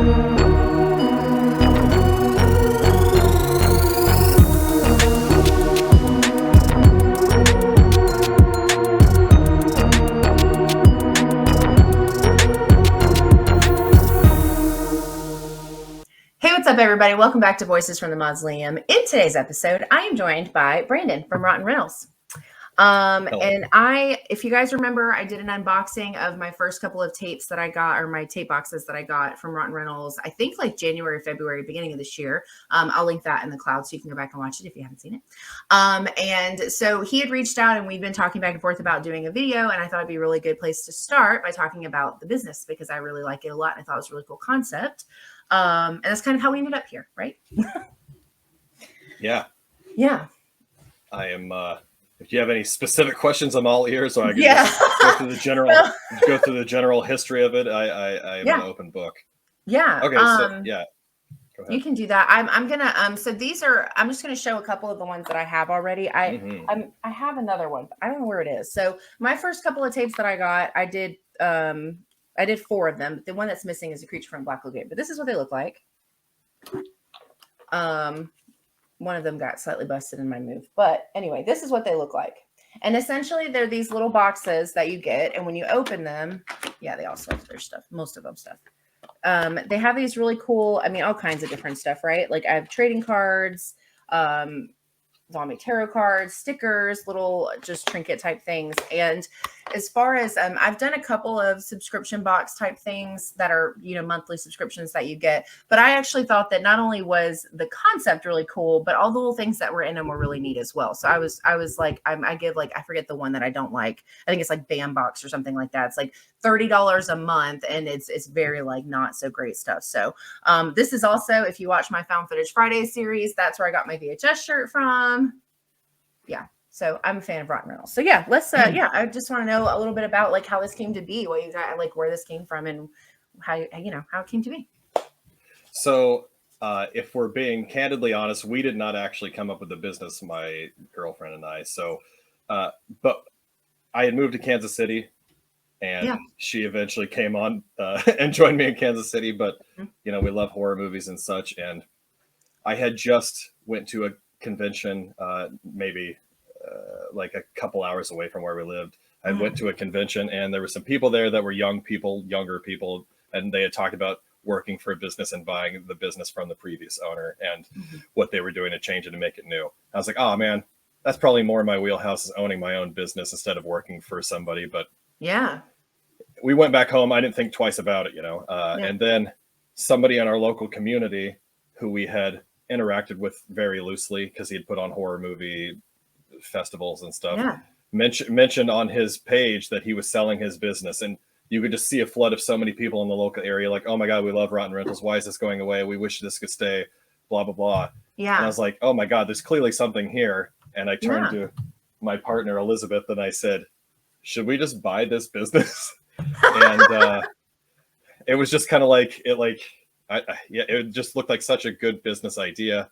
Hey, what's up, everybody? Welcome back to Voices from the Mausoleum. In today's episode, I am joined by Brandon from Rotten Rentals. And if you guys remember, I did an unboxing of my first couple of tapes that I got, or my tape boxes that I got from Rotten Rentals, I think like January, February, beginning of this year. I'll link that in the cloud so you can go back and watch it if you haven't seen it. And so he had reached out and we've been talking back and forth about doing a video, and I thought it'd be a really good place to start by talking about the business because I really like it a lot and I thought it was a really cool concept. And that's kind of how we ended up here, right? Yeah. I am, if you have any specific questions, I'm all ears, so I can just go through the general history of it. I am an open book. Yeah. Okay. So yeah. Go ahead. You can do that. I'm gonna so these are, I'm just gonna show a couple of the ones that I have already. I have another one, but I don't know where it is. So my first couple of tapes that I got, I did 4 of them. The one that's missing is A Creature from Black Lagoon, but this is what they look like. One of them got slightly busted in my move, but anyway, this is what they look like. And essentially they're these little boxes that you get. And when you open them, yeah, they also have their stuff, most of them stuff. They have these really cool, I mean, all kinds of different stuff, right? Like I have trading cards, zombie tarot cards, stickers, little just trinket type things. And as far as I've done a couple of subscription box type things that are, monthly subscriptions that you get, but I actually thought that not only was the concept really cool, but all the little things that were in them were really neat as well. So I was like, I give like, I forget the one that I don't like. I think it's like Bambox or something like that. It's like $30 a month, and it's very like not so great stuff. So this is also, if you watch my Found Footage Friday series, that's where I got my VHS shirt from. Yeah. So I'm a fan of Rotten Rentals. So yeah, let's I just want to know a little bit about like how this came to be, what you got, like where this came from, and how it came to be. So if we're being candidly honest, we did not actually come up with the business, my girlfriend and I. So but I had moved to Kansas City, and she eventually came on and joined me in Kansas City. But we love horror movies and such, and I had just went to a convention maybe like a couple hours away from where we lived. I went to a convention, and there were some people there that were younger people, and they had talked about working for a business and buying the business from the previous owner and what they were doing to change it and make it new. I was like, oh man, that's probably more my wheelhouse, is owning my own business instead of working for somebody. But yeah, we went back home. I didn't think twice about it, and then somebody in our local community who we had interacted with very loosely because he had put on horror movie festivals and stuff, mentioned on his page that he was selling his business, and you could just see a flood of so many people in the local area like, oh my god, we love Rotten Rentals, why is this going away, we wish this could stay, blah blah blah. And I was like, oh my god, there's clearly something here. And I turned to my partner Elizabeth and I said, should we just buy this business? And it was just kind of like it just looked like such a good business idea.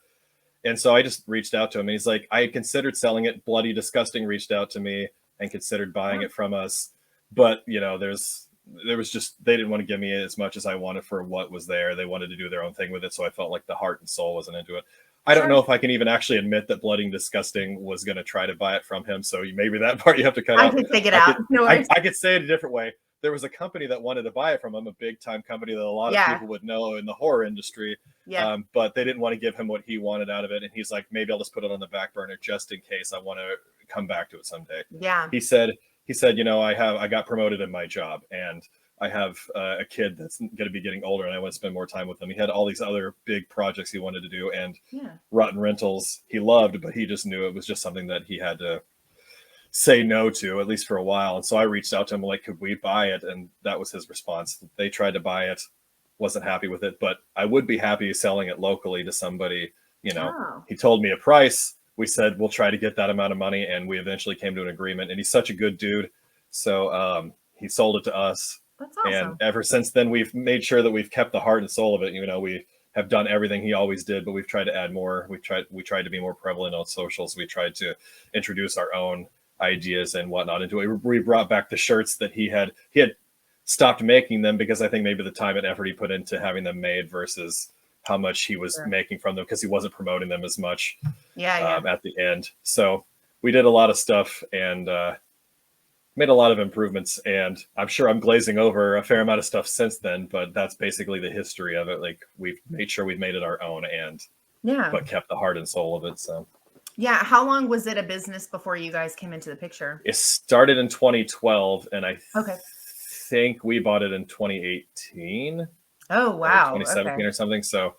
And so I just reached out to him, and he's like, I had considered selling it. Bloody Disgusting reached out to me and considered buying it from us. But, there was just, they didn't want to give me as much as I wanted for what was there. They wanted to do their own thing with it. So I felt like the heart and soul wasn't into it. I don't know if I can even actually admit that Bloody Disgusting was going to try to buy it from him. So maybe that part you have to cut out. I can take it out. I could say it a different way. There was a company that wanted to buy it from him, a big time company that a lot of people would know in the horror industry. But they didn't want to give him what he wanted out of it. And he's like, maybe I'll just put it on the back burner just in case I want to come back to it someday. Yeah. He said, I got promoted in my job, and I have a kid that's going to be getting older, and I want to spend more time with him. He had all these other big projects he wanted to do, and Rotten Rentals he loved, but he just knew it was just something that he had to say no to, at least for a while. And so I reached out to him like, could we buy it? And that was his response. They tried to buy it, wasn't happy with it, but I would be happy selling it locally to somebody. He told me a price. We said, we'll try to get that amount of money. And we eventually came to an agreement, and he's such a good dude. So he sold it to us. That's awesome. And ever since then, we've made sure that we've kept the heart and soul of it. We have done everything he always did, but we've tried to add more. We tried to be more prevalent on socials. We tried to introduce our own ideas and whatnot into it. We brought back the shirts that he had stopped making them because I think maybe the time and effort he put into having them made versus how much he was making from them, because he wasn't promoting them as much at the end. So we did a lot of stuff and made a lot of improvements, and I'm sure I'm glazing over a fair amount of stuff since then, but that's basically the history of it. Like, we've made sure we've made it our own, and but kept the heart and soul of it. So yeah. How long was it a business before you guys came into the picture? it started in 2012, and I think we bought it in 2018. Oh wow, 2017 or something. So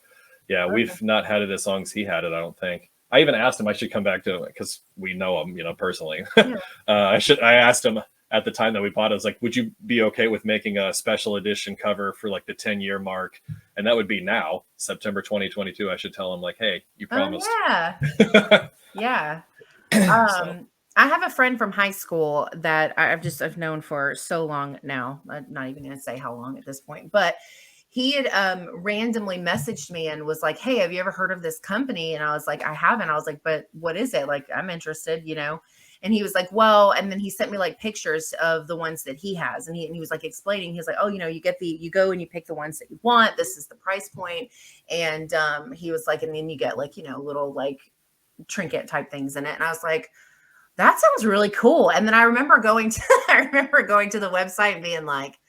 yeah, we've not had it as long as he had it, I don't think. I even asked him I should come back to it because we know him, personally. I asked him at the time that we bought it, I was like, would you be okay with making a special edition cover for like the 10-year mark? And that would be now, September 2022. I should tell him, like, hey, you promised. Yeah. I have a friend from high school that I've known for so long now. I'm not even going to say how long at this point, but he had randomly messaged me and was like, hey, have you ever heard of this company? And I was like, I haven't. I was like, but what is it? Like, I'm interested, And he was like, well, and then he sent me like pictures of the ones that he has. And he was like explaining, he was like, oh, you go and you pick the ones that you want. This is the price point. And he was like, and then you get like, little like trinket type things in it. And I was like, that sounds really cool. And then I remember going to the website and being like,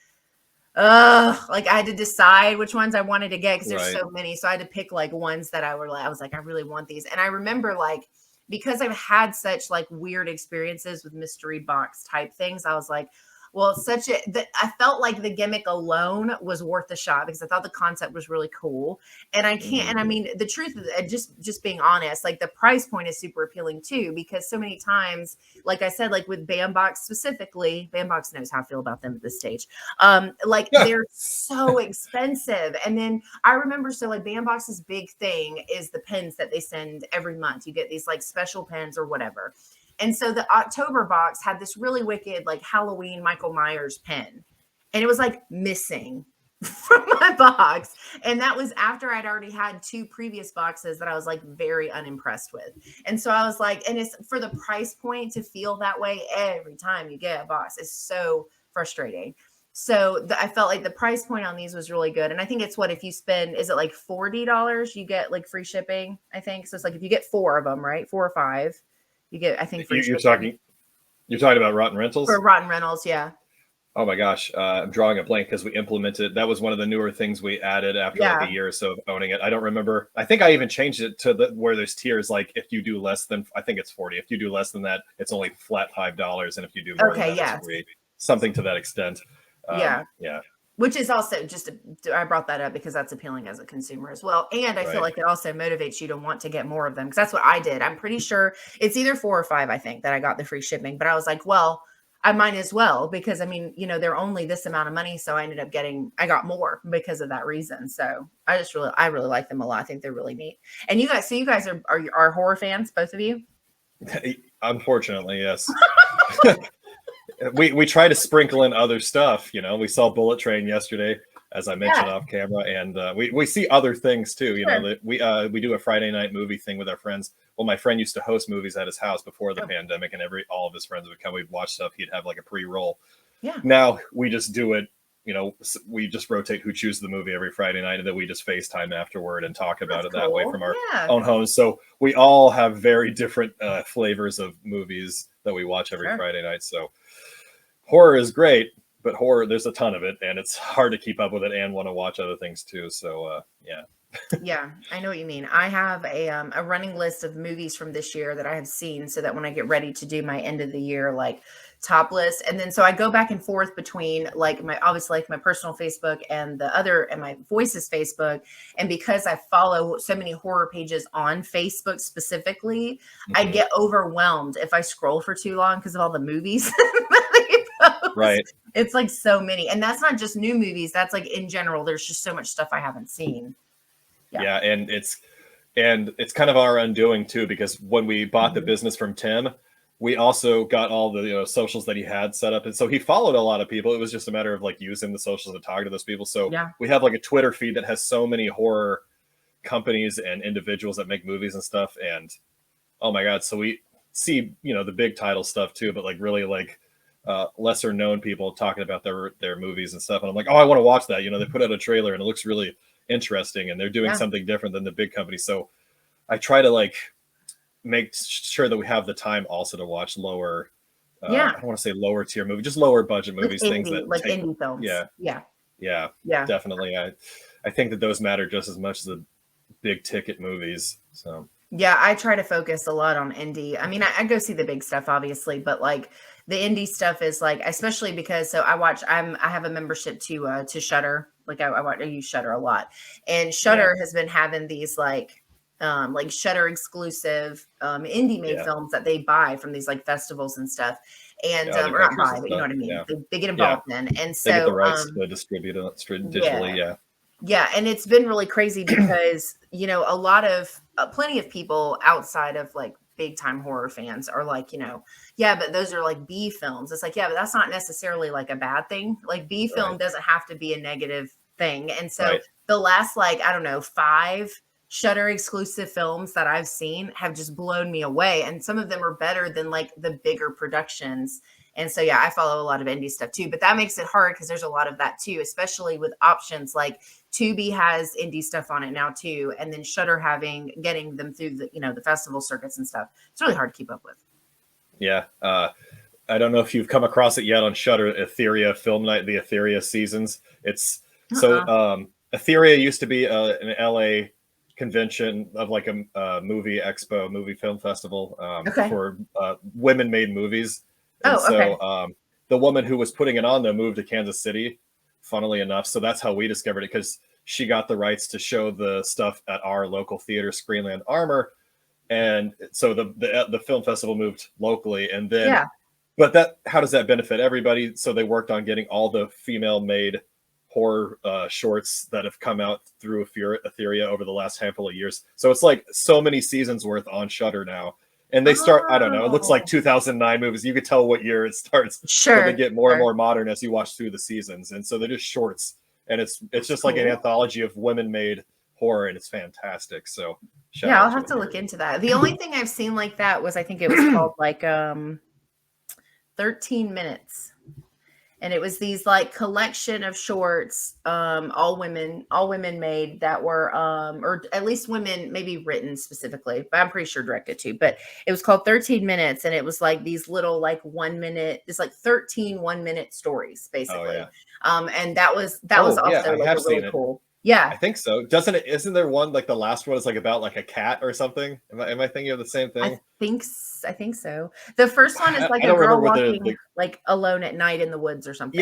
like I had to decide which ones I wanted to get because there's so many. So I had to pick like ones that I was like, I really want these. And I remember like, because I've had such like weird experiences with mystery box type things, I was like, well, I felt like the gimmick alone was worth the shot because I thought the concept was really cool. And I can't, and I mean, the truth is just being honest, like the price point is super appealing too, because so many times, like I said, like with Bambox specifically, Bambox knows how I feel about them at this stage. They're so expensive. And then I remember, so like Bambox's big thing is the pens that they send every month. You get these like special pens or whatever. And so the October box had this really wicked, like Halloween Michael Myers pen. And it was like missing from my box. And that was after I'd already had 2 previous boxes that I was like very unimpressed with. And so I was like, and it's for the price point to feel that way every time you get a box is so frustrating. So I felt like the price point on these was really good. And I think it's if you spend, is it like $40, you get like free shipping, I think. So it's like if you get 4 of them, right? 4 or 5. You get, I think, free you're talking about Rotten Rentals? For Rotten Rentals, yeah. Oh my gosh, I'm drawing a blank because we implemented. That was one of the newer things we added after like a year or so of owning it. I don't remember. I think I even changed it to where there's tiers. Like if you do less than, I think it's 40. If you do less than that, it's only flat $5, and if you do more than that, it's free. Something to that extent. Yeah. Which is also I brought that up because that's appealing as a consumer as well. And I feel like it also motivates you to want to get more of them because that's what I did. I'm pretty sure it's either 4 or 5, I think, that I got the free shipping. But I was like, well, I might as well because, I mean, they're only this amount of money. So I got more because of that reason. So I really like them a lot. I think they're really neat. And you guys are horror fans, both of you? Unfortunately, yes. We try to sprinkle in other stuff. We saw Bullet Train yesterday, as I mentioned off camera, and we see other things too. That we do a Friday night movie thing with our friends. Well, my friend used to host movies at his house before the pandemic, and all of his friends would come. We'd watch stuff. He'd have like a pre-roll. Yeah. Now we just do it. We just rotate who chooses the movie every Friday night, and then we just FaceTime afterward and talk about it that way from our own homes. So we all have very different flavors of movies that we watch every Friday night. So horror is great, but there's a ton of it, and it's hard to keep up with it and want to watch other things too. So yeah. Yeah, I know what you mean. I have a running list of movies from this year that I have seen so that when I get ready to do my end of the year, like top list. And then, so I go back and forth between like my personal Facebook and my Voices Facebook. And because I follow so many horror pages on Facebook specifically, I get overwhelmed if I scroll for too long because of all the movies. Right. It's like so many. And that's not just new movies. That's like in general, there's just so much stuff I haven't seen. Yeah. And it's kind of our undoing too, because when we bought the business from Tim, we also got all the socials that he had set up. And so he followed a lot of people. It was just a matter of like using the socials to talk to those people. So we have like a Twitter feed that has so many horror companies and individuals that make movies and stuff. And oh my God. So we see, the big title stuff too, but like really like lesser known people talking about their movies and stuff, and I'm like, oh, I want to watch that. You know, they put out a trailer and it looks really interesting, and they're doing something different than the big company. So I try to like make sure that we have the time also to watch lower. I don't want to say lower tier movie, just lower budget movies, like things indie, that like indie films. Yeah, definitely. I think that those matter just as much as the big ticket movies. So yeah, I try to focus a lot on indie. I mean, I go see the big stuff, obviously, but like the indie stuff is like, especially because I have a membership to Shudder. Like I use Shudder a lot, and Shudder has been having these like Shudder exclusive indie made films that they buy from these like festivals and stuff, and or not buy, but you know what I mean. They get involved in, and so they get the rights to distribute it digitally. Yeah, and it's been really crazy because, you know, a lot of plenty of people outside of like big time horror fans are like, you know, yeah, but those are like B films. It's like, yeah, but that's not necessarily like a bad thing. Like B film doesn't have to be a negative thing. And so the last like, I don't know, 5 Shudder exclusive films that I've seen have just blown me away. And some of them are better than like the bigger productions. And so, yeah, I follow a lot of indie stuff too, but that makes it hard because there's a lot of that too, especially with options like Tubi has indie stuff on it now too. And then Shudder getting them through the, you know, the festival circuits and stuff. It's really hard to keep up with. Yeah. I don't know if you've come across it yet on Shudder, Etheria Film Night, the Etheria seasons. It's Etheria used to be an LA convention of like a movie expo, movie film festival for women made movies. And the woman who was putting it on though moved to Kansas City, funnily enough. So that's how we discovered it, because she got the rights to show the stuff at our local theater, Screenland Armor. And so the film festival moved locally. And then, but how does that benefit everybody? So they worked on getting all the female made horror shorts that have come out through Etheria over the last handful of years. So it's like so many seasons worth on Shudder now. And they start, I don't know, it looks like 2009 movies. You could tell what year it starts. Sure. But they get more and more modern as you watch through the seasons. And so they're just shorts. And it's just like an anthology of women-made horror, and it's fantastic. So I'll have to look into that. The only thing I've seen like that was, I think it was called like 13 Minutes. And it was these like collection of shorts, all women made that were, or at least women maybe written specifically, but I'm pretty sure directed to, but it was called 13 Minutes. And it was like these little, like 1 minute, it's like 13 1-minute stories basically. And that was also like really cool. Yeah, I think so. Isn't there one like the last one is like about like a cat or something? Am I thinking of the same thing? I think so. The first one is like a girl walking like alone at night in the woods or something.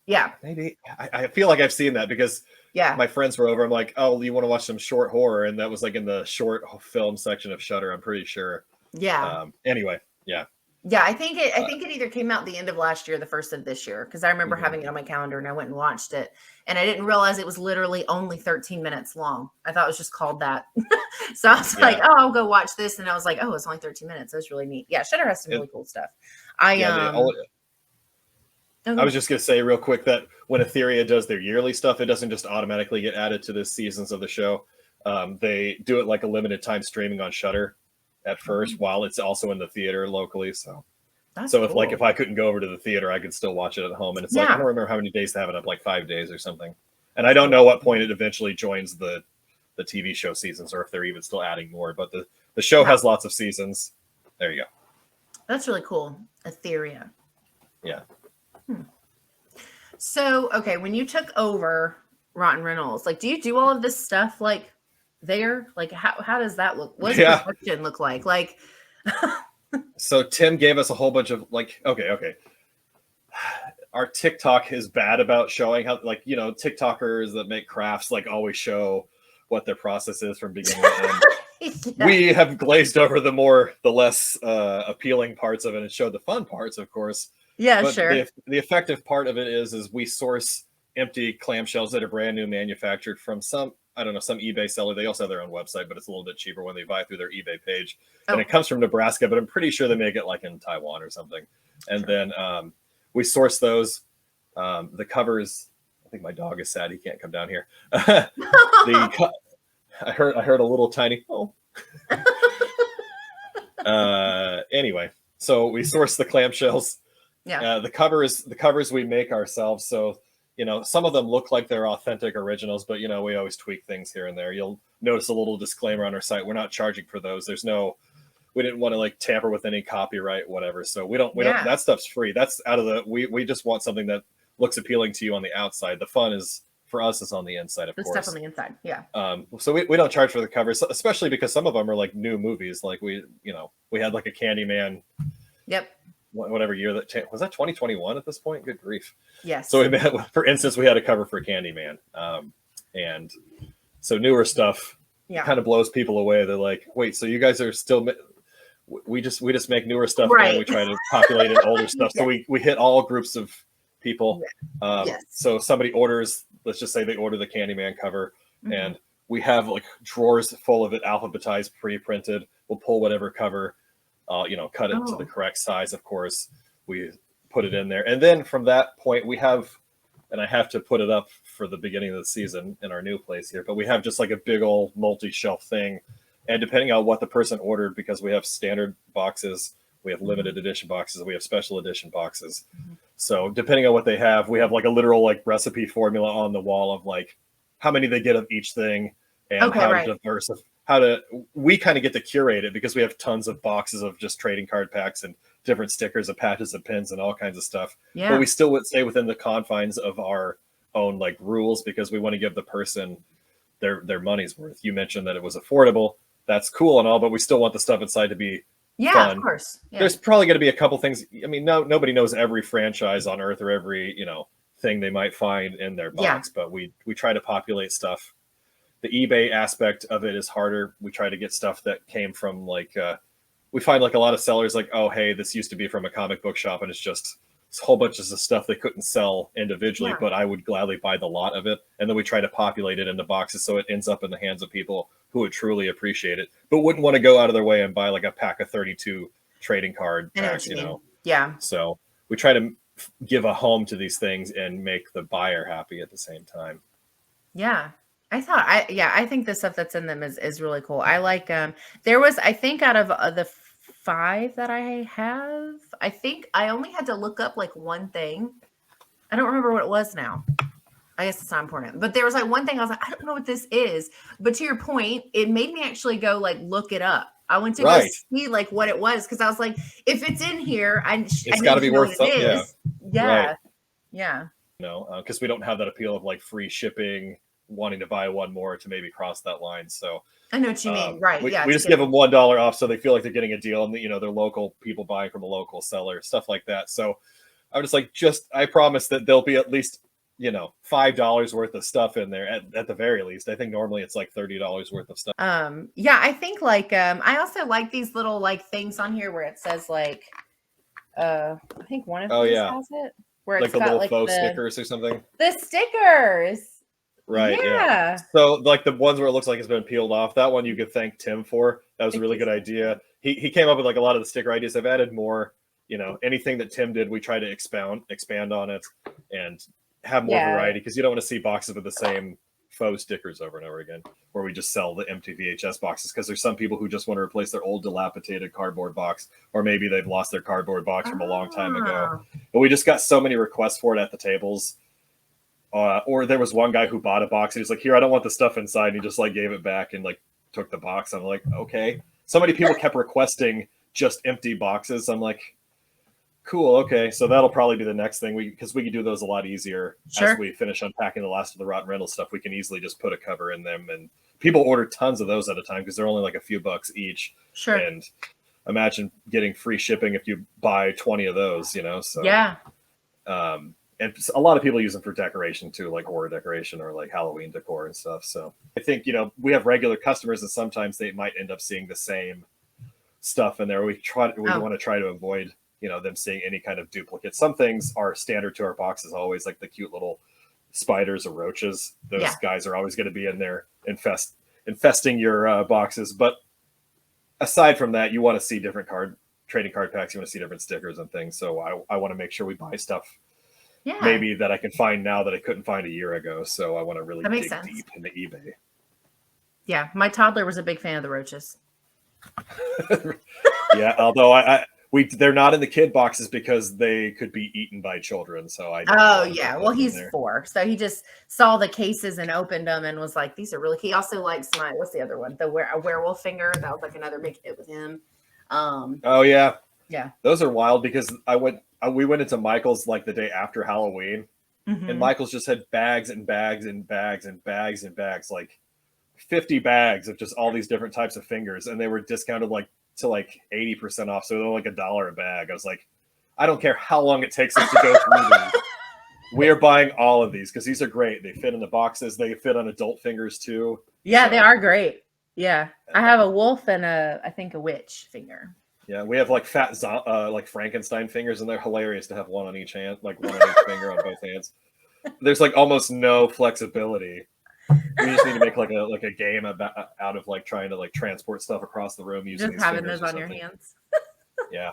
Yeah. Maybe I feel like I've seen that because my friends were over. I'm like, oh, you want to watch some short horror? And that was like in the short film section of Shudder, I'm pretty sure. Yeah. Anyway, yeah, I think it either came out the end of last year, or the first of this year, because I remember having it on my calendar and I went and watched it, and I didn't realize it was literally only 13 minutes long. I thought it was just called that. So I was like, oh, I'll go watch this, and I was like, oh, it's only 13 minutes. That's really neat. Yeah, Shudder has some really cool stuff. I was just gonna say real quick that when Etheria does their yearly stuff, it doesn't just automatically get added to the seasons of the show. They do it like a limited time streaming on Shudder at first, while it's also in the theater locally. So if I couldn't go over to the theater, I could still watch it at home. And it's like, I don't remember how many days to have it up, like 5 days or something. And I don't know what point it eventually joins the TV show seasons, or if they're even still adding more, but the show has lots of seasons. There you go. That's really cool. Etheria. Yeah. So, okay, when you took over Rotten Rentals, like, do you do all of this stuff like there? Like, how does that look? What does production look like? Like, so Tim gave us a whole bunch of like, okay. Our TikTok is bad about showing how, like, you know, TikTokers that make crafts like always show what their process is from beginning to end. We have glazed over the less appealing parts of it and showed the fun parts, of course. Yeah, but sure. The effective part of it is we source empty clamshells that are brand new manufactured from some eBay seller. They also have their own website, but it's a little bit cheaper when they buy through their eBay page. And it comes from Nebraska, but I'm pretty sure they make it like in Taiwan or something. And then we source those. The covers, I think my dog is sad. He can't come down here. I heard a little tiny, Anyway, so we source the clamshells Yeah. The covers we make ourselves. So, some of them look like they're authentic originals, but we always tweak things here and there. You'll notice a little disclaimer on our site. We're not charging for those. We didn't want to like tamper with any copyright, whatever. So we don't, that stuff's free. That's out of we just want something that looks appealing to you on the outside. The fun is for us is on the inside, of course. The stuff on the inside. Yeah. So we don't charge for the covers, especially because some of them are like new movies. Like we had like a Candyman. Yep. Whatever year was that 2021 at this point? Good grief. Yes. So for instance, we had a cover for Candyman. And so newer stuff kind of blows people away. They're like, wait, so you guys are still, we just make newer stuff, right. And we try to populate it older stuff. So we hit all groups of people. Yes. So somebody orders, let's just say they order the Candyman cover, and we have like drawers full of it, alphabetized, pre-printed. We'll pull whatever cover, cut it to the correct size. Of course, we put it in there. And then from that point we have, and I have to put it up for the beginning of the season in our new place here, but we have just like a big old multi-shelf thing. And depending on what the person ordered, because we have standard boxes, we have limited edition boxes, we have special edition boxes. So depending on what they have, we have like a literal like recipe formula on the wall of like how many they get of each thing and we kind of get to curate it because we have tons of boxes of just trading card packs and different stickers and patches and pins and all kinds of stuff. Yeah. But we still would stay within the confines of our own like rules because we want to give the person their money's worth. You mentioned that it was affordable. That's cool and all, but we still want the stuff inside to be fun. Of course. Yeah. There's probably going to be a couple things. I mean, nobody knows every franchise on earth or every, thing they might find in their box, but we try to populate stuff. The eBay aspect of it is harder. We try to get stuff that came from like, we find like a lot of sellers like, oh, hey, this used to be from a comic book shop and it's just a whole bunch of stuff they couldn't sell individually, but I would gladly buy the lot of it. And then we try to populate it into boxes so it ends up in the hands of people who would truly appreciate it, but wouldn't want to go out of their way and buy like a pack of 32 trading card packs, Yeah. So we try to give a home to these things and make the buyer happy at the same time. Yeah. I think the stuff that's in them is really cool. I like, there was, I think out of the 5 that I have, I think I only had to look up like one thing. I don't remember what it was now. I guess it's not important, but there was like one thing I was like, I don't know what this is, but to your point, it made me actually go like, look it up. I went to go see like what it was. Cause I was like, if it's in here, it's gotta be worth something. Yeah. Right. Yeah. Cause we don't have that appeal of like free shipping, wanting to buy one more to maybe cross that line. So I know what you mean. Right. We just give them $1 off so they feel like they're getting a deal and they're local people buying from a local seller, stuff like that. So I'm just like, I promise that there'll be at least, $5 worth of stuff in there at the very least. I think normally it's like $30 worth of stuff. I think like, I also like these little like things on here where it says like, I think one of these has it where it's like got the little faux stickers or something. The stickers. Right. Yeah. So like the ones where it looks like it's been peeled off, that one you could thank Tim for. That was a really good idea. He came up with like a lot of the sticker ideas. I've added more, anything that Tim did, we try to expand on it and have more variety because you don't want to see boxes with the same faux stickers over and over again, where we just sell the empty VHS boxes because there's some people who just want to replace their old dilapidated cardboard box, or maybe they've lost their cardboard box from a long time ago. But we just got so many requests for it at the tables. Or there was one guy who bought a box and he's like, here, I don't want the stuff inside. And he just like gave it back and like took the box. I'm like, okay. So many people kept requesting just empty boxes. I'm like, cool. Okay. So that'll probably be the next thing because we can do those a lot easier as we finish unpacking the last of the Rotten Reynolds stuff. We can easily just put a cover in them, and people order tons of those at a time because they're only like a few bucks each. Sure. And imagine getting free shipping if you buy 20 of those, so yeah. And a lot of people use them for decoration too, like horror decoration or like Halloween decor and stuff. So I think, we have regular customers and sometimes they might end up seeing the same stuff in there. We want to try to avoid, them seeing any kind of duplicate. Some things are standard to our boxes always, like the cute little spiders or roaches. Those guys are always going to be in there infesting your boxes. But aside from that, you want to see different trading card packs. You want to see different stickers and things. So I want to make sure we buy stuff maybe that I can find now that I couldn't find a year ago. So I want to really dig deep into eBay. Yeah, my toddler was a big fan of the roaches. Yeah, although they're not in the kid boxes because they could be eaten by children. So I Oh yeah. Well, he's 4, so he just saw the cases and opened them and was like, "These are really." He also likes my what's the other one? A werewolf finger. That was like another big hit with him. Oh yeah, yeah. Those are wild because we went into Michael's like the day after Halloween, and Michael's just had bags and bags and bags and bags and bags, like 50 bags of just all these different types of fingers, and they were discounted like to like 80% off, so they're like $1 a bag. I was like, I don't care how long it takes us to go through these. We're buying all of these because these are great. They fit in the boxes. They fit on adult fingers too. Yeah, so. They are great. Yeah, I have a wolf and I think a witch finger. Yeah, we have like fat like Frankenstein fingers, and they're hilarious to have one on each hand, like one on each finger on both hands. There's like almost no flexibility. We just need to make like a game out of like trying to like transport stuff across the room using just having those on your hands. Yeah.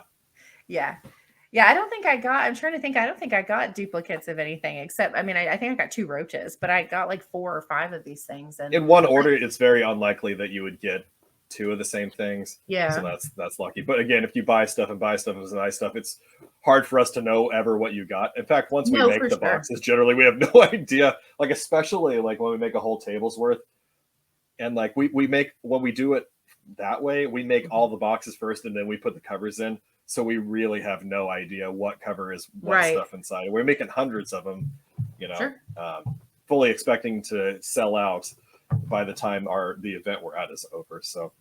Yeah. Yeah, I don't think I got. I'm trying to think. I don't think I got duplicates of anything except. I mean, I think I got 2 roaches, but I got like 4 or 5 of these things. And in one order, it's very unlikely that you would get 2 of the same things. Yeah. So that's lucky. But again, if you buy stuff and buy stuff and buy stuff, it's hard for us to know ever what you got. In fact, once we make the boxes, generally we have no idea. Like especially like when we make a whole table's worth, and like we make when we do it that way, we make all the boxes first, and then we put the covers in. So we really have no idea what cover is what stuff inside. We're making hundreds of them, you know, fully expecting to sell out by the time the event we're at is over. So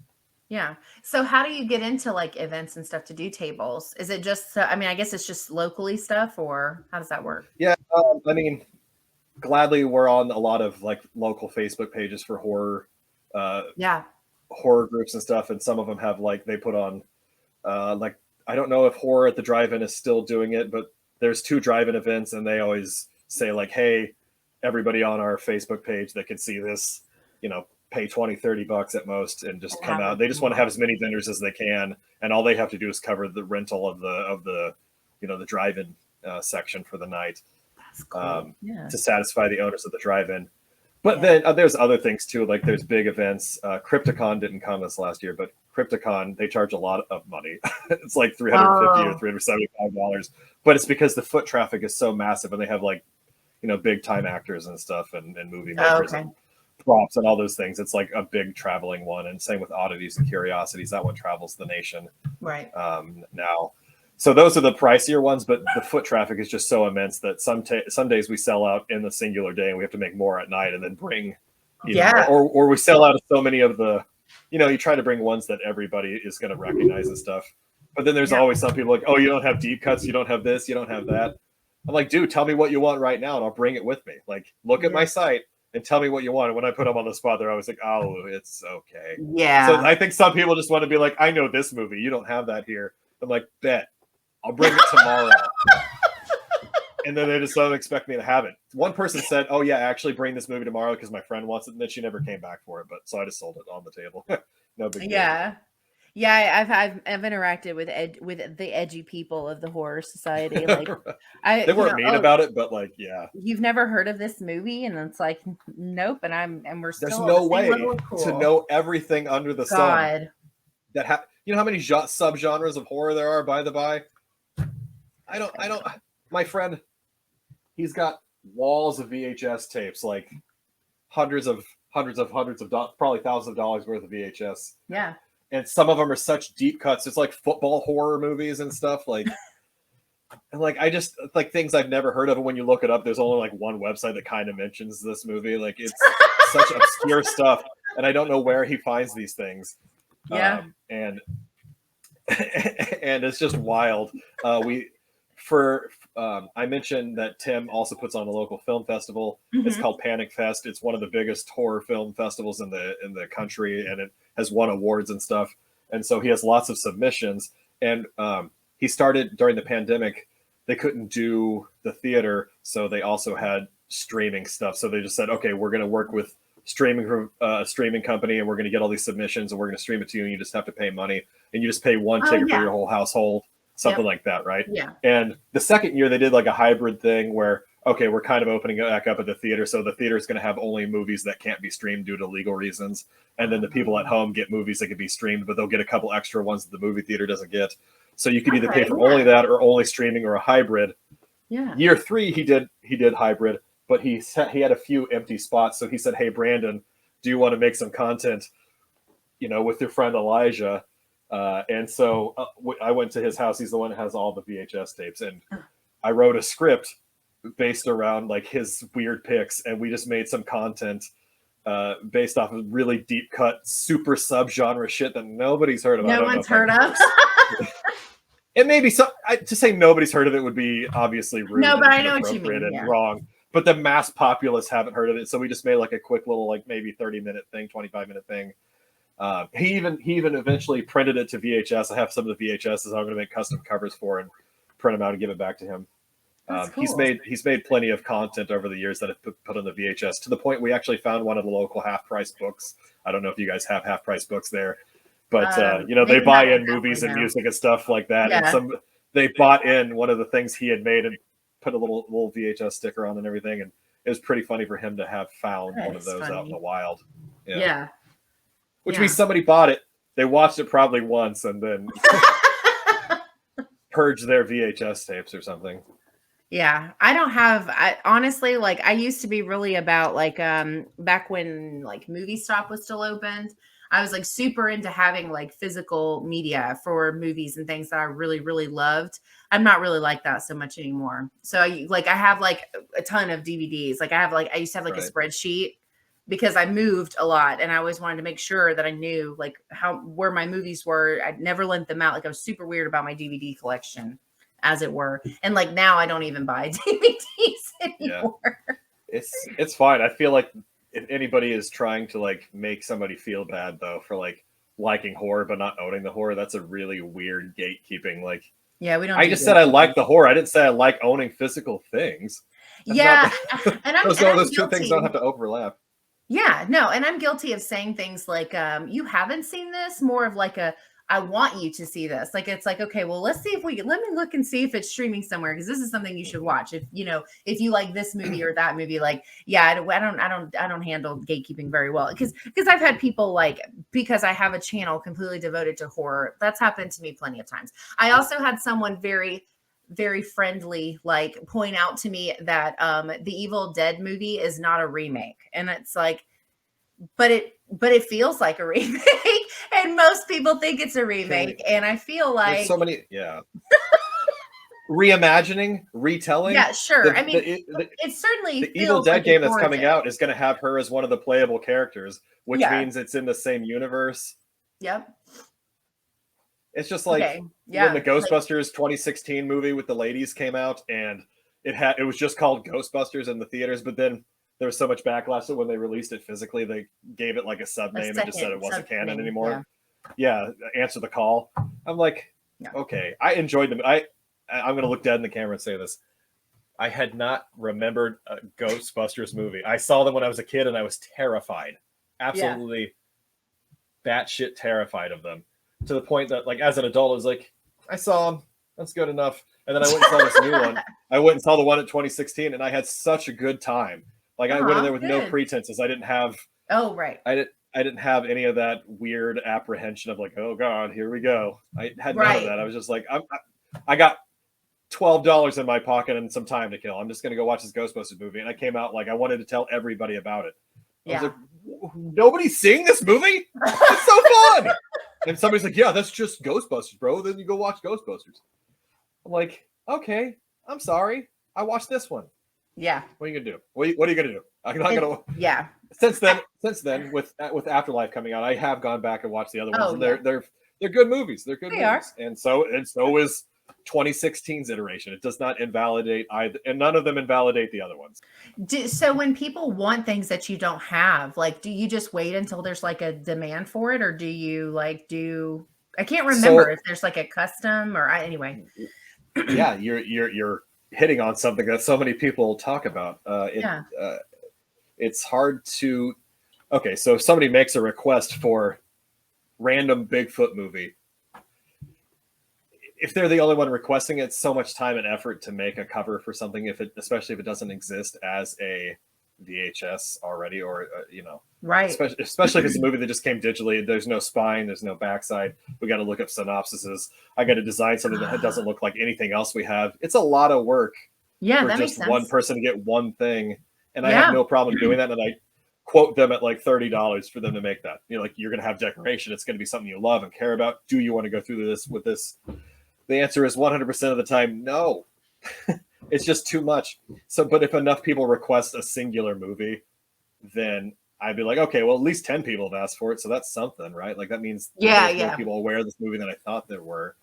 yeah. So how do you get into like events and stuff to do tables? Is it just, I mean, I guess it's just locally stuff, or how does that work? Yeah. I mean, gladly we're on a lot of like local Facebook pages for horror, horror groups and stuff. And some of them have like, they put on like, I don't know if Horror at the Drive-In is still doing it, but there's 2 drive-in events, and they always say like, hey, everybody on our Facebook page that can see this, you know, pay $20-$30 at most and just come out. They just want to have as many vendors as they can, and all they have to do is cover the rental of the you know, the drive-in section for the night. That's cool. To satisfy the owners of the drive-in. But then there's other things too, like there's big events. Crypticon didn't come this last year, but Crypticon, they charge a lot of money. It's like $350 or $375, but it's because the foot traffic is so massive, and they have like, you know, big time actors and stuff, and movie makers and props and all those things. It's like a big traveling one, and same with Oddities and Curiosities. That one travels the nation now. So those are the pricier ones, but the foot traffic is just so immense that some days we sell out in the singular day, and we have to make more at night and then bring, or we sell out of so many of the, you know, you try to bring ones that everybody is going to recognize and stuff. But then there's always some people like, oh, you don't have deep cuts, you don't have this, you don't have that. I'm like, dude, tell me what you want right now, and I'll bring it with me. Like, look at my site and tell me what you want. And when I put them on the spot, they're always like, oh, it's okay. Yeah. So I think some people just want to be like, I know this movie, you don't have that here. I'm like, bet. I'll bring it tomorrow. And then they just don't expect me to have it. One person said, oh yeah, actually bring this movie tomorrow because my friend wants it. And then she never came back for it. But so I just sold it on the table. No big deal. Yeah. Yeah. I've interacted with the edgy people of the horror society. Like they weren't mean about it, but like, yeah. You've never heard of this movie? And it's like, nope. And we're still there's no way to know everything under the sun. You know how many subgenres of horror there are, by the by? I don't, my friend, he's got walls of VHS tapes, like hundreds of probably thousands of dollars worth of VHS. Yeah. And some of them are such deep cuts. It's like football horror movies and stuff. Like, and like, I just like things I've never heard of. And when you look it up, there's only like one website that kind of mentions this movie. Like it's such obscure stuff. And I don't know where he finds these things. Yeah. And it's just wild. I mentioned that Tim also puts on a local film festival. It's called Panic Fest. It's one of the biggest horror film festivals in the country, and it has won awards and stuff. And so he has lots of submissions. And he started during the pandemic. They couldn't do the theater, so they also had streaming stuff. So they just said, okay, we're going to work with streaming company, and we're going to get all these submissions, and we're going to stream it to you, and you just have to pay money, and you just pay one ticket for your whole household. Something like that, right? Yeah. And the second year they did like a hybrid thing where, okay, we're kind of opening it back up at the theater. So the theater is going to have only movies that can't be streamed due to legal reasons. And then the people at home get movies that can be streamed, but they'll get a couple extra ones that the movie theater doesn't get. So you could either pay Okay, for yeah. only that or only streaming or a hybrid. Yeah. Year 3, he did hybrid, but he had a few empty spots. So he said, "Hey, Brandon, do you want to make some content, with your friend Elijah?" And so I went to his house. He's the one that has all the VHS tapes, and I wrote a script based around like his weird picks, and we just made some content based off of really deep cut, super subgenre shit that nobody's heard of. No one's heard of. It may be to say nobody's heard of it would be obviously rude. No, but and I know what you mean. inappropriate Yeah. and wrong. But the mass populace haven't heard of it, so we just made like a quick little, like maybe 30-minute thing, 25-minute thing. He even eventually printed it to VHS. I have some of the VHSs I'm going to make custom covers for and print them out and give it back to him. That's cool. He's made plenty of content over the years that have put on the VHS, to the point we actually found one of the local Half Price books. I don't know if you guys have Half Price books there, but they buy in movies and music and stuff like that. Yeah. And they bought in one of the things he had made and put a little VHS sticker on and everything. And it was pretty funny for him to have found one of those out in the wild. Yeah. Which means somebody bought it. They watched it probably once and then purged their VHS tapes or something. Yeah, honestly, like I used to be really about like back when like Movie Stop was still open, I was like super into having like physical media for movies and things that I really, really loved. I'm not really like that so much anymore. So I have like a ton of DVDs. Like I used to have like a spreadsheet because I moved a lot and I always wanted to make sure that I knew like where my movies were. I'd never lent them out. Like I was super weird about my DVD collection, as it were. And like now I don't even buy DVDs anymore. Yeah. It's fine. I feel like if anybody is trying to like make somebody feel bad though for like liking horror but not owning the horror, that's a really weird gatekeeping. Like, yeah, we don't. I just said I like the horror. I didn't say I like owning physical things. That's and those two things don't have to overlap. Yeah, no, and I'm guilty of saying things like, you haven't seen this, more of like I want you to see this. Like, it's like, okay, well, let's see if let me look and see if it's streaming somewhere. Cause this is something you should watch. If you like this movie or that movie, like, yeah, I don't handle gatekeeping very well. Cause I've had people like, because I have a channel completely devoted to horror. That's happened to me plenty of times. I also had someone very, very friendly, like point out to me that, the Evil Dead movie is not a remake. And it's like, but it feels like a remake and most people think it's a remake. And I feel like there's so many, reimagining, retelling. Yeah, sure. It certainly the Evil Dead game that's coming out is going to have her as one of the playable characters, which means it's in the same universe. Yep. It's just like when the Ghostbusters 2016 movie with the ladies came out and it was just called Ghostbusters in the theaters, but then there was so much backlash that when they released it physically, they gave it like a sub name and just said it wasn't canon anymore. Yeah, Answer the Call. I'm like, okay, I enjoyed them. I'm going to look dead in the camera and say this. I had not remembered a Ghostbusters movie. I saw them when I was a kid and I was terrified. Absolutely batshit terrified of them. To the point that, like, as an adult, I was like, I saw them. That's good enough. And then I went and saw this new one. I went and saw the one at 2016 and I had such a good time. Like I went in there with no pretenses. I didn't have. Oh, right. I didn't have any of that weird apprehension of like, oh God, here we go. I had none of that. I was just like, I got $12 in my pocket and some time to kill. I'm just gonna go watch this Ghostbusters movie. And I came out like I wanted to tell everybody about it. I was like, nobody's seeing this movie? It's so fun. And somebody's like, yeah, that's just Ghostbusters, bro. Then you go watch Ghostbusters. I'm like, okay, I'm sorry. I watched this one. Yeah. What are you gonna do? What are you gonna do? I'm not gonna. Yeah. Since then, with Afterlife coming out, I have gone back and watched the other ones, and they're good movies. They're good movies, and so is 2016's iteration. It does not invalidate either, and none of them invalidate the other ones. So when people want things that you don't have, like, do you just wait until there's like a demand for it, or do you like do? I can't remember if there's like a custom or anyway. Yeah, you're hitting on something that so many people talk about. It's hard to. Okay, so if somebody makes a request for random Bigfoot movie, if they're the only one requesting it, it's so much time and effort to make a cover for something, especially if it doesn't exist as a VHS already, or Right. especially if it's a movie that just came digitally. There's no spine, there's no backside. We got to look up synopsises. I got to design something that doesn't look like anything else we have. It's a lot of work Yeah, for that makes just sense. one person to get one thing, and I Yeah. have no problem doing that. And I quote them at like $30 for them to make that. Like, you're going to have decoration. It's going to be something you love and care about. Do you want to go through this with this? The answer is 100% of the time, no. It's just too much. So, but if enough people request a singular movie, then I'd be like, okay, well, at least 10 people have asked for it. So that's something, right? Like, that means there's more people aware of this movie than I thought there were.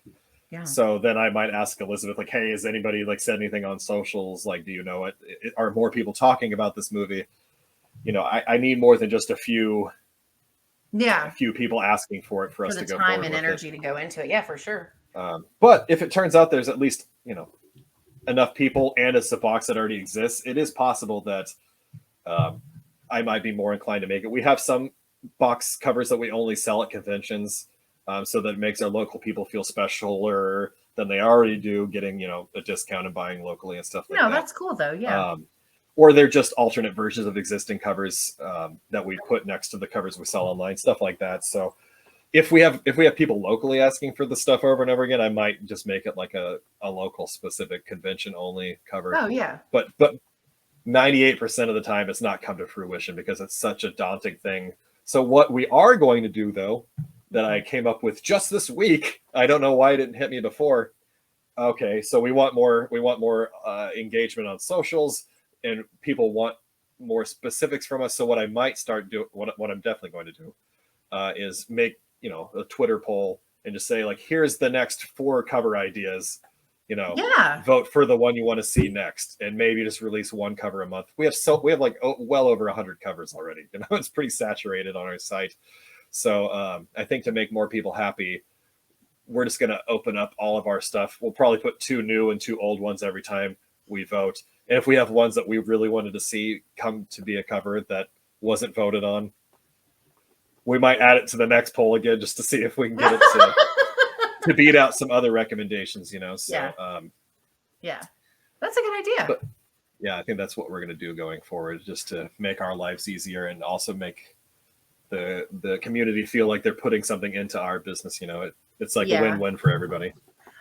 Yeah. So then I might ask Elizabeth, like, hey, has anybody like said anything on socials? Like, do you know it? Are more people talking about this movie? I need more than just a few people asking for it for us to go forward. Time and energy to go into it. Yeah, for sure. But if it turns out there's at least, enough people and it's a box that already exists, it is possible that I might be more inclined to make it. We have some box covers that we only sell at conventions, so that it makes our local people feel specialer than they already do, getting, a discount and buying locally and stuff like that. No, that's cool though. Yeah. Or they're just alternate versions of existing covers that we put next to the covers we sell online, stuff like that. So if we have people locally asking for the stuff over and over again, I might just make it like a local specific convention only cover. Oh yeah. But 98% of the time it's not come to fruition because it's such a daunting thing. So what we are going to do, though, that I came up with just this week, I don't know why it didn't hit me before. Okay, so we want more engagement on socials, and people want more specifics from us. So what I might start doing, what I'm definitely going to do, is make a Twitter poll and just say, like, here's the next 4 cover ideas. Vote for the one you want to see next, and maybe just release one cover a month. We have like well over 100 covers already. It's pretty saturated on our site. So I think to make more people happy, we're just going to open up all of our stuff. We'll probably put 2 new and 2 old ones every time we vote. And if we have ones that we really wanted to see come to be a cover that wasn't voted on, we might add it to the next poll again just to see if we can get it to beat out some other recommendations, So, yeah, that's a good idea. But yeah, I think that's what we're going to do going forward, just to make our lives easier and also make the community feel like they're putting something into our business. It's like a win-win for everybody.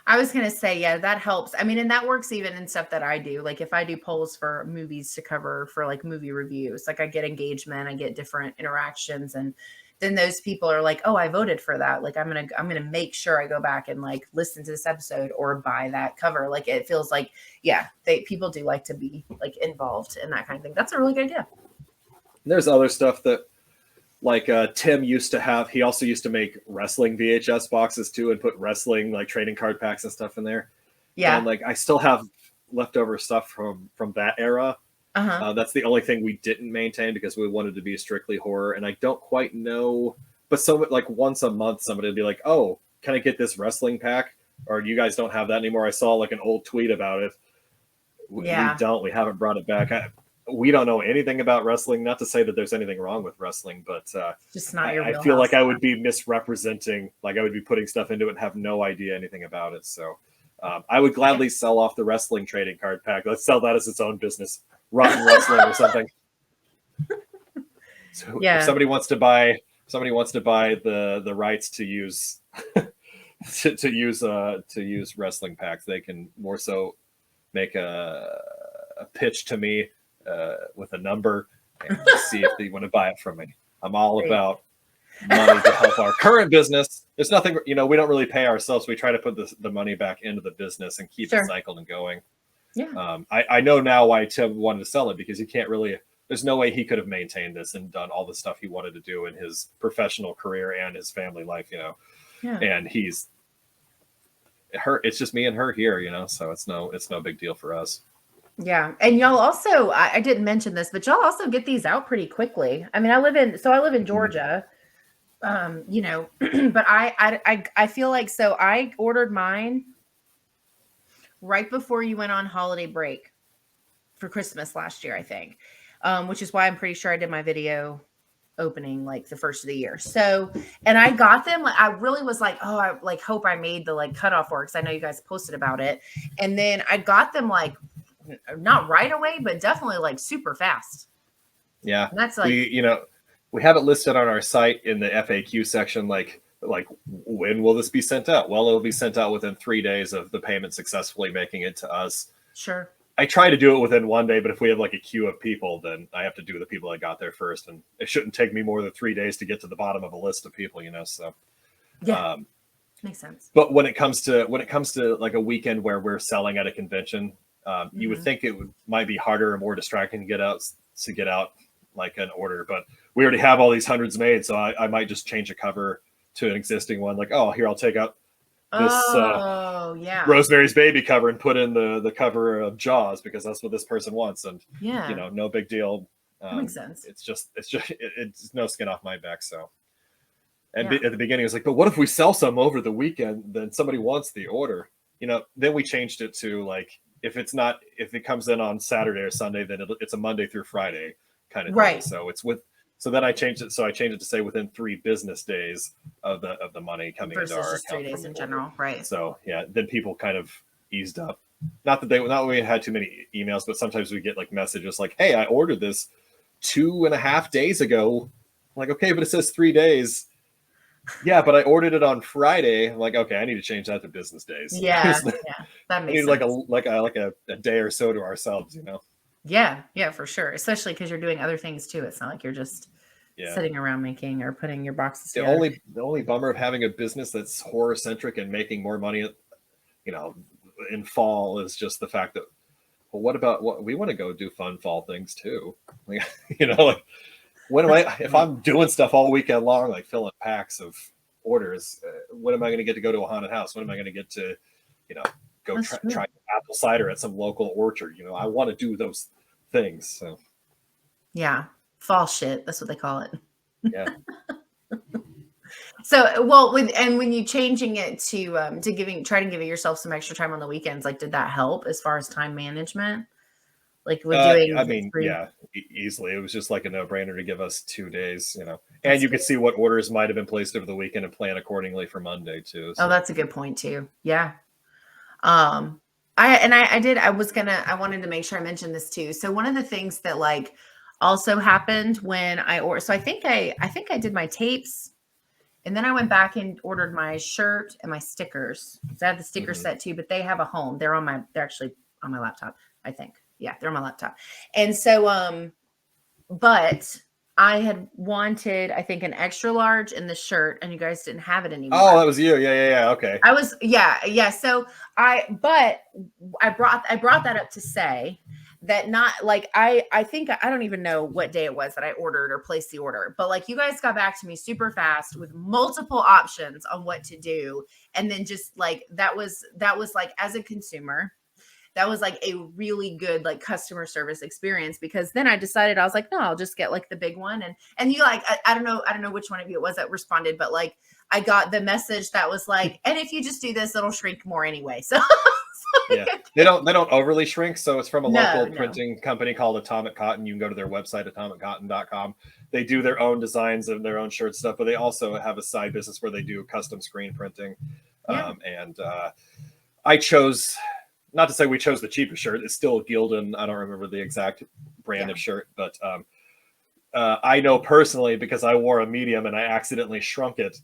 I was going to say, yeah, that helps. I mean, and that works even in stuff that I do. Like if I do polls for movies to cover for like movie reviews, like I get engagement, I get different interactions, and then those people are like, oh, I voted for that. Like I'm going to make sure I go back and like listen to this episode or buy that cover. Like it feels like, people do like to be like involved in that kind of thing. That's a really good idea. There's other stuff that like Tim used to have. He also used to make wrestling VHS boxes too, and put wrestling like trading card packs and stuff in there. Yeah. And like I still have leftover stuff from that era. That's the only thing we didn't maintain because we wanted to be strictly horror. And I don't quite know, but like once a month, somebody would be like, oh, can I get this wrestling pack? Or you guys don't have that anymore. I saw like an old tweet about it. We haven't brought it back. We don't know anything about wrestling. Not to say that there's anything wrong with wrestling, but just not your I feel like I would be misrepresenting, like I would be putting stuff into it and have no idea anything about it. So I would gladly sell off the wrestling trading card pack. Let's sell that as its own business. Rotten Wrestling or something. So if somebody wants to buy the rights to use to use wrestling packs, they can more so make a pitch to me with a number and see if they want to buy it from me. I'm all about money to help our current business. There's nothing, we don't really pay ourselves. We try to put the money back into the business and keep it cycled and going. Yeah. I know now why Tim wanted to sell it, because he can't really, there's no way he could have maintained this and done all the stuff he wanted to do in his professional career and his family life, and it's just me and her here, so it's no big deal for us. Yeah. And y'all also, I didn't mention this, but y'all also get these out pretty quickly. I mean, I live in Georgia, but I feel like, so I ordered mine right before you went on holiday break for Christmas last year, I think, which is why I'm pretty sure I did my video opening like the first of the year. So, and I got them, I really was like, oh, I like hope I made the like cutoff work, because I know you guys posted about it. And then I got them like not right away, but definitely like super fast. Yeah. And that's like, We have it listed on our site in the FAQ section, like when will this be sent out? Well, it'll be sent out within 3 days of the payment successfully making it to us. sure. I try to do it within 1 day, but if we have like a queue of people, then I have to do the people that got there first, and it shouldn't take me more than 3 days to get to the bottom of a list of people, So Yeah. Makes sense. but when it comes to like a weekend where we're selling at a convention, you would think it might be harder or more distracting to get out like an order, but we already have all these hundreds made, so I might just change a cover to an existing one. Like, oh, here, I'll take out this Rosemary's Baby cover and put in the cover of Jaws because that's what this person wants, and no big deal. That makes sense. It's no skin off my back. So, and at the beginning, it's like, but what if we sell some over the weekend? Then somebody wants the order. Then we changed it to like, if it comes in on Saturday or Sunday, then it's a Monday through Friday kind of thing. So then I changed it. So I changed it to say within 3 business days of the money coming into our just 3 days in general, right? So then people kind of eased up. Not that we had too many emails, but sometimes we get like messages like, "Hey, I ordered this 2.5 days ago." I'm like, okay, but it says 3 days. Yeah, but I ordered it on Friday. I'm like, okay, I need to change that to business days. Yeah, that makes sense. Like a day or so to ourselves, Yeah, for sure. Especially because you're doing other things too. It's not like you're just sitting around making or putting your boxes together. The only bummer of having a business that's horror centric and making more money, in fall is just the fact that, well, what about what we want to go do fun fall things too? Like, when am I, if I'm doing stuff all weekend long, like filling packs of orders, when am I going to get to go to a haunted house? When am I going to get to, go try apple cider at some local orchard? I want to do those things. So yeah, fall shit. That's what they call it. Yeah. So, well, when you changing it to try to give yourself some extra time on the weekends, like, did that help as far as time management? Like with doing, easily. It was just like a no-brainer to give us 2 days, and you could see what orders might have been placed over the weekend and plan accordingly for Monday too. So. Oh, that's a good point too. Yeah. I wanted to make sure I mentioned this too. So one of the things that like also happened when I ordered, so I think I did my tapes. And then I went back and ordered my shirt and my stickers. So I have the sticker set too, but they have a home. They're actually on my laptop, I think. Yeah, they're on my laptop. And so, but I had wanted, I think, an extra large in the shirt, and you guys didn't have it anymore. Oh, that was you. Yeah. Okay. I was, yeah. So I brought that up to say that not like, I think, I don't even know what day it was that I ordered or placed the order, but like you guys got back to me super fast with multiple options on what to do. And then just like, that was like, as a consumer, that was like a really good like customer service experience, because then I decided, I was like, no, I'll just get like the big one. And you like, I don't know which one of you it was that responded, but like I got the message that was like, and if you just do this, it'll shrink more anyway. So yeah, they don't overly shrink. So it's from a local printing company called Atomic Cotton. You can go to their website, atomiccotton.com. They do their own designs of their own shirt stuff, but they also have a side business where they do custom screen printing. I chose, not to say we chose the cheapest shirt. It's still Gildan. I don't remember the exact brand of shirt, but I know personally because I wore a medium and I accidentally shrunk it,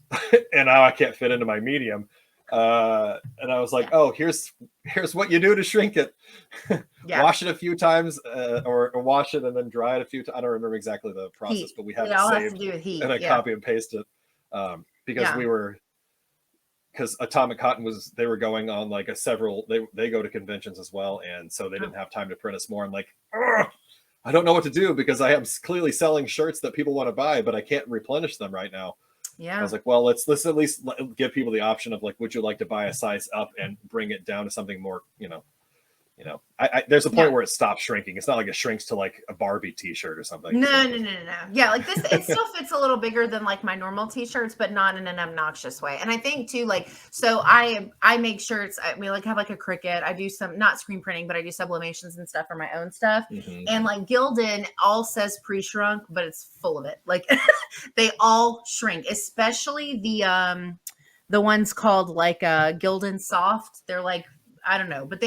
and now I can't fit into my medium. And I was like, oh, here's what you do to shrink it. Wash it a few times, or wash it and then dry it a few times. I don't remember exactly the process, but we have it saved to do with heat. And I copy and paste it because Atomic Cotton they were going on like they go to conventions as well, and so they didn't have time to print us more. I'm like, I don't know what to do because I am clearly selling shirts that people want to buy, but I can't replenish them right now. Yeah. I was like, well, let's at least give people the option of like, would you like to buy a size up and bring it down to something more, there's a point where it stops shrinking. It's not like it shrinks to like a Barbie t-shirt or something. No. Yeah. Like this, it still fits a little bigger than like my normal t-shirts, but not in an obnoxious way. And I think too, like, so I make shirts. We like have like a Cricut. I do some, not screen printing, but I do sublimations and stuff for my own stuff. Mm-hmm. And like Gildan all says pre-shrunk, but it's full of it. Like they all shrink, especially the ones called like Gildan Soft. They're like, I don't know, but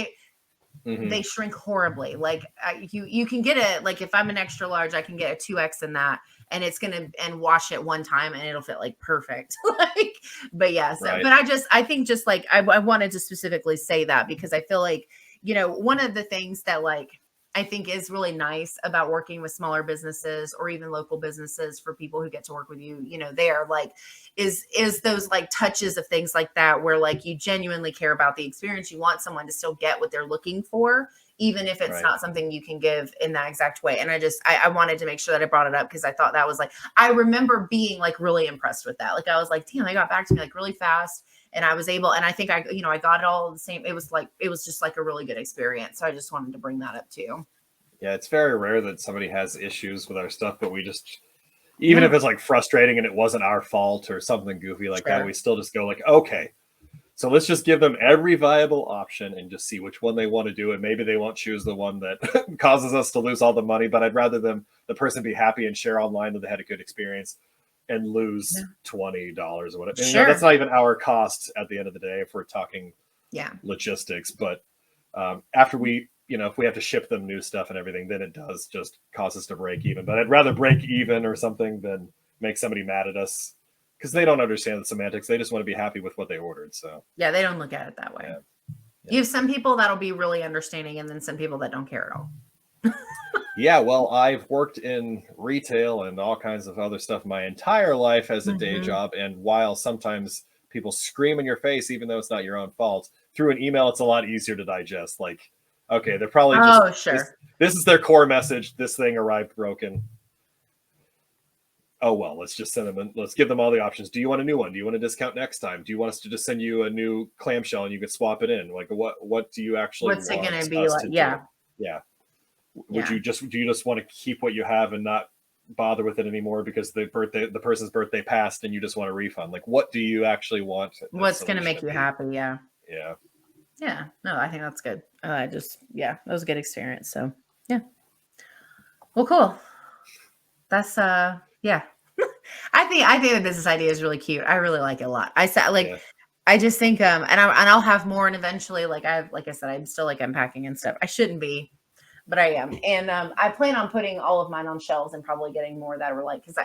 Mhm. they shrink horribly. Like you can get it, like if I'm an extra large, I can get a 2X in that, and it's gonna and wash it one time and it'll fit like perfect. Like, but yeah, so Right. but I think just like I wanted to specifically say that because I feel like, one of the things that like I think is really nice about working with smaller businesses or even local businesses for people who get to work with you, there like is those like touches of things like that where like you genuinely care about the experience. You want someone to still get what they're looking for, even if it's Right. not something you can give in that exact way. And I wanted to make sure that I brought it up because I thought that was like, I remember being like really impressed with that. Like I was like, damn, they got back to me like really fast. And I was able, and I think I got it all the same. It was just like a really good experience. So I just wanted to bring that up too. Yeah, it's very rare that somebody has issues with our stuff, but we just, even if it's like frustrating and it wasn't our fault or something goofy like that, we still just go like, okay, so let's just give them every viable option and just see which one they want to do. And maybe they won't choose the one that causes us to lose all the money, but I'd rather the person be happy and share online that they had a good experience and lose $20 or whatever. And, that's not even our cost at the end of the day if we're talking logistics. But after we, if we have to ship them new stuff and everything, then it does just cause us to break even. But I'd rather break even or something than make somebody mad at us because they don't understand the semantics. They just want to be happy with what they ordered. So yeah, they don't look at it that way. You have some people that'll be really understanding and then some people that don't care at all. Yeah, well, I've worked in retail and all kinds of other stuff my entire life as a day job. And while sometimes people scream in your face, even though it's not your own fault, through an email, it's a lot easier to digest. Like, okay, they're probably just, this is their core message. This thing arrived broken. Oh, well, let's just send them, let's give them all the options. Do you want a new one? Do you want a discount next time? Do you want us to just send you a new clamshell and you could swap it in? Like, what do you actually What's want it going to be like? Yeah. Would you do you just want to keep what you have and not bother with it anymore because the person's birthday passed and you just want a refund? Like, what do you actually want? What's going to make you happy? Yeah. No, I think that's good. That was a good experience. So yeah. Well, cool. That's yeah. I think the business idea is really cute. I really like it a lot. I said I just think and I'll have more, and eventually like I said, I'm still like unpacking and stuff. I shouldn't be, but I am. And I plan on putting all of mine on shelves and probably getting more that were like, because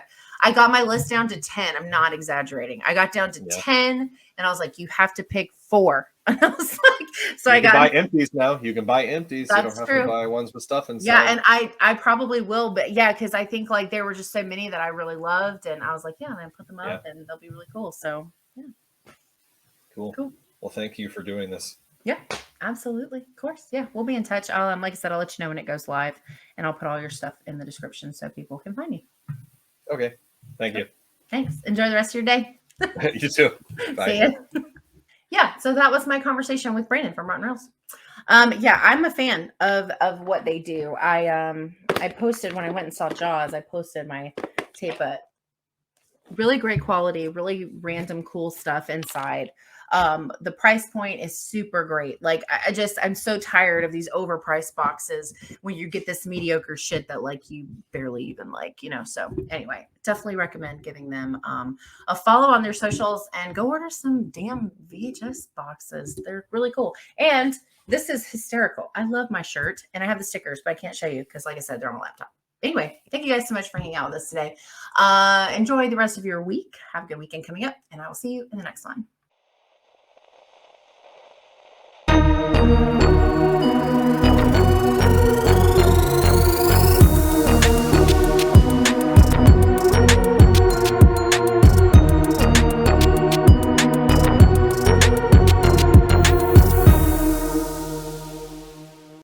I got my list down to 10. I'm not exaggerating. I got down to 10 and I was like, you have to pick 4. And I was like, so you can buy empties now. You can buy empties. That's you don't have true. to buy ones with stuff inside. Yeah, and I probably will, but because I think like there were just so many that I really loved, and I was like, I'm gonna put them up and they'll be really cool. So Cool. Well, thank you for doing this. Yeah, absolutely. Of course. Yeah, we'll be in touch. Like I said, I'll let you know when it goes live, and I'll put all your stuff in the description so people can find you. Okay. Thank you. Thanks. Enjoy the rest of your day. You too. Bye. See ya. Yeah, so that was my conversation with Brandon from Rotten Rails. I'm a fan of what they do. I posted when I went and saw Jaws, I posted my tape, but really great quality, really random cool stuff inside. The price point is super great. Like I'm so tired of these overpriced boxes when you get this mediocre shit that like you barely even like, so anyway, definitely recommend giving them a follow on their socials and go order some damn VHS boxes. They're really cool. And this is hysterical. I love my shirt and I have the stickers, but I can't show you because like I said, they're on my laptop. Anyway, thank you guys so much for hanging out with us today. Enjoy the rest of your week. Have a good weekend coming up, and I will see you in the next one.